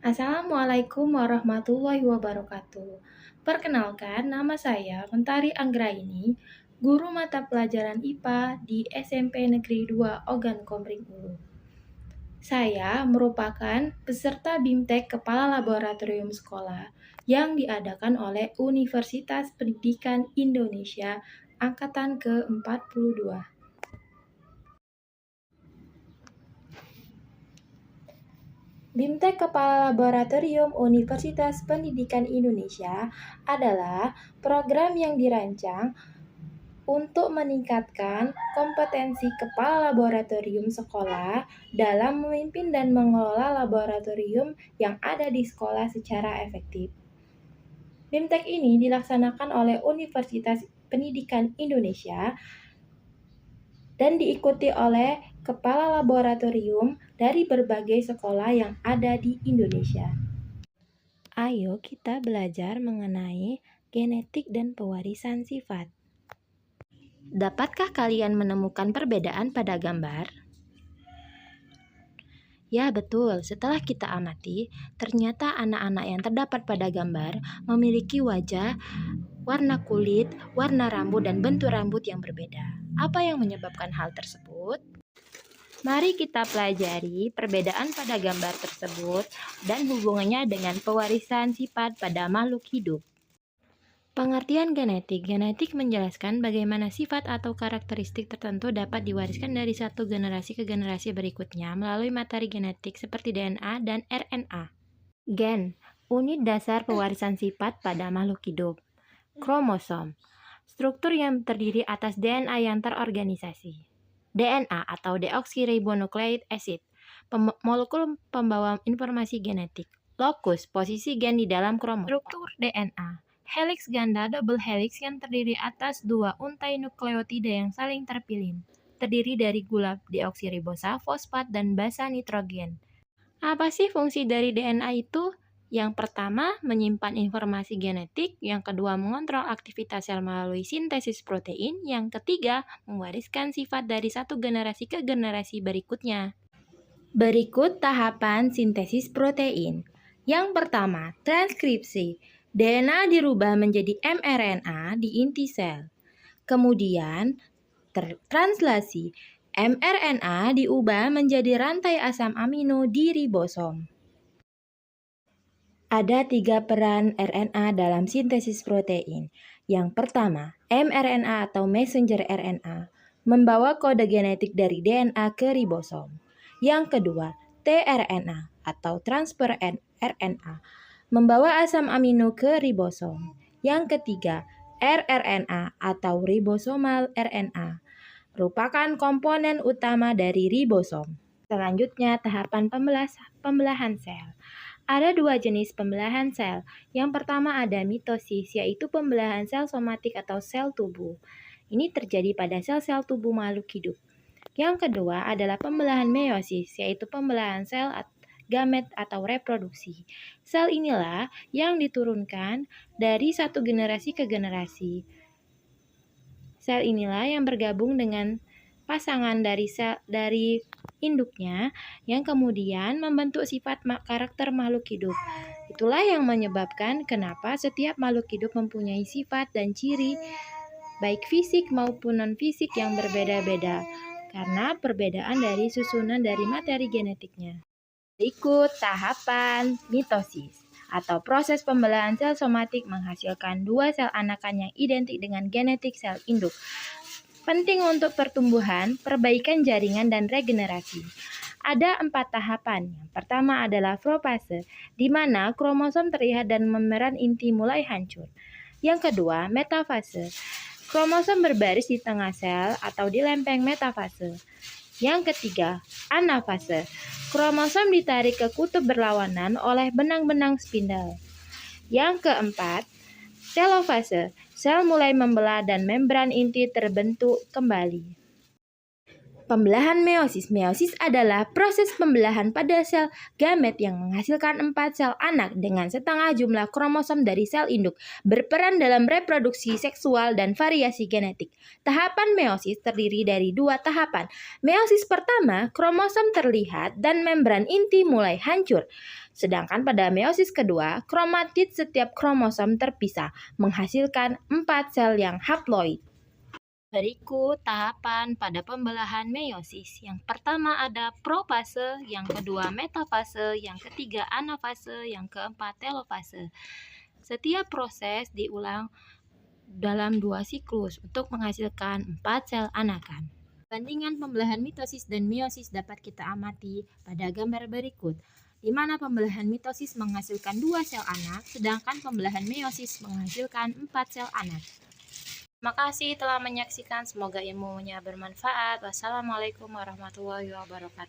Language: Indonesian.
Assalamualaikum warahmatullahi wabarakatuh. Perkenalkan, nama saya Mentari Anggraini, guru mata pelajaran IPA di SMP Negeri 2 Ogan Komering Ulu. Saya merupakan peserta BIMTEK Kepala Laboratorium Sekolah yang diadakan oleh Universitas Pendidikan Indonesia Angkatan ke-42. BIMTEK Kepala Laboratorium Universitas Pendidikan Indonesia adalah program yang dirancang untuk meningkatkan kompetensi kepala laboratorium sekolah dalam memimpin dan mengelola laboratorium yang ada di sekolah secara efektif. BIMTEK ini dilaksanakan oleh Universitas Pendidikan Indonesia dan diikuti oleh kepala laboratorium dari berbagai sekolah yang ada di Indonesia. Ayo kita belajar mengenai genetik dan pewarisan sifat. Dapatkah kalian menemukan perbedaan pada gambar? Ya betul, setelah kita amati, ternyata anak-anak yang terdapat pada gambar memiliki wajah, warna kulit, warna rambut, dan bentuk rambut yang berbeda. Apa yang menyebabkan hal tersebut? Mari kita pelajari perbedaan pada gambar tersebut dan hubungannya dengan pewarisan sifat pada makhluk hidup. Pengertian genetik. Genetik menjelaskan bagaimana sifat atau karakteristik tertentu dapat diwariskan dari satu generasi ke generasi berikutnya melalui materi genetik seperti DNA dan RNA. Gen, unit dasar pewarisan sifat pada makhluk hidup. Kromosom, struktur yang terdiri atas DNA yang terorganisasi. DNA atau deoksiribonucleic acid, molekul pembawa informasi genetik. Lokus, posisi gen di dalam kromosom. Struktur DNA. Helix ganda double helix yang terdiri atas dua untai nukleotida yang saling terpilin, terdiri dari gula deoksiribosa, fosfat, dan basa nitrogen. Apa sih fungsi dari DNA itu? Yang pertama, menyimpan informasi genetik. Yang kedua, mengontrol aktivitas sel melalui sintesis protein. Yang ketiga, mewariskan sifat dari satu generasi ke generasi berikutnya. Berikut tahapan sintesis protein. Yang pertama, transkripsi. DNA dirubah menjadi mRNA di inti sel. Kemudian, translasi. mRNA diubah menjadi rantai asam amino di ribosom. Ada 3 peran RNA dalam sintesis protein. Yang pertama, mRNA atau messenger RNA membawa kode genetik dari DNA ke ribosom. Yang kedua, tRNA atau transfer RNA membawa asam amino ke ribosom. Yang ketiga, rRNA atau ribosomal RNA merupakan komponen utama dari ribosom. Selanjutnya, tahapan pembelahan sel. Ada 2 jenis pembelahan sel. Yang pertama ada mitosis, yaitu pembelahan sel somatik atau sel tubuh. Ini terjadi pada sel-sel tubuh makhluk hidup. Yang kedua adalah pembelahan meiosis, yaitu pembelahan sel gamet atau reproduksi. Sel inilah yang diturunkan dari satu generasi ke generasi. Sel inilah yang bergabung dengan pasangan dari induknya yang kemudian membentuk sifat karakter makhluk hidup. Itulah yang menyebabkan kenapa setiap makhluk hidup mempunyai sifat dan ciri baik fisik maupun non-fisik yang berbeda-beda karena perbedaan dari susunan dari materi genetiknya. Berikut tahapan mitosis atau proses pembelahan sel somatik menghasilkan 2 sel anakan yang identik dengan genetik sel induk. Penting untuk pertumbuhan, perbaikan jaringan, dan regenerasi. Ada 4 tahapan. Yang pertama adalah profase, di mana kromosom terlihat dan membran inti mulai hancur. Yang kedua, metafase. Kromosom berbaris di tengah sel atau di lempeng metafase. Yang ketiga, anafase. Kromosom ditarik ke kutub berlawanan oleh benang-benang spindle. Yang keempat, telofase. Sel mulai membelah dan membran inti terbentuk kembali. Pembelahan meiosis. Meiosis adalah proses pembelahan pada sel gamet yang menghasilkan 4 sel anak dengan setengah jumlah kromosom dari sel induk, berperan dalam reproduksi seksual dan variasi genetik. Tahapan meiosis terdiri dari 2 tahapan. Meiosis pertama, kromosom terlihat dan membran inti mulai hancur. Sedangkan pada meiosis kedua, kromatid setiap kromosom terpisah, menghasilkan 4 sel yang haploid. Berikut tahapan pada pembelahan meiosis. Yang pertama ada profase, yang kedua metafase, yang ketiga anafase, yang keempat telofase. Setiap proses diulang dalam 2 siklus untuk menghasilkan 4 sel anakan. Perbandingan pembelahan mitosis dan meiosis dapat kita amati pada gambar berikut, di mana pembelahan mitosis menghasilkan 2 sel anak, sedangkan pembelahan meiosis menghasilkan 4 sel anak. Terima kasih telah menyaksikan, semoga ilmunya bermanfaat. Wassalamualaikum warahmatullahi wabarakatuh.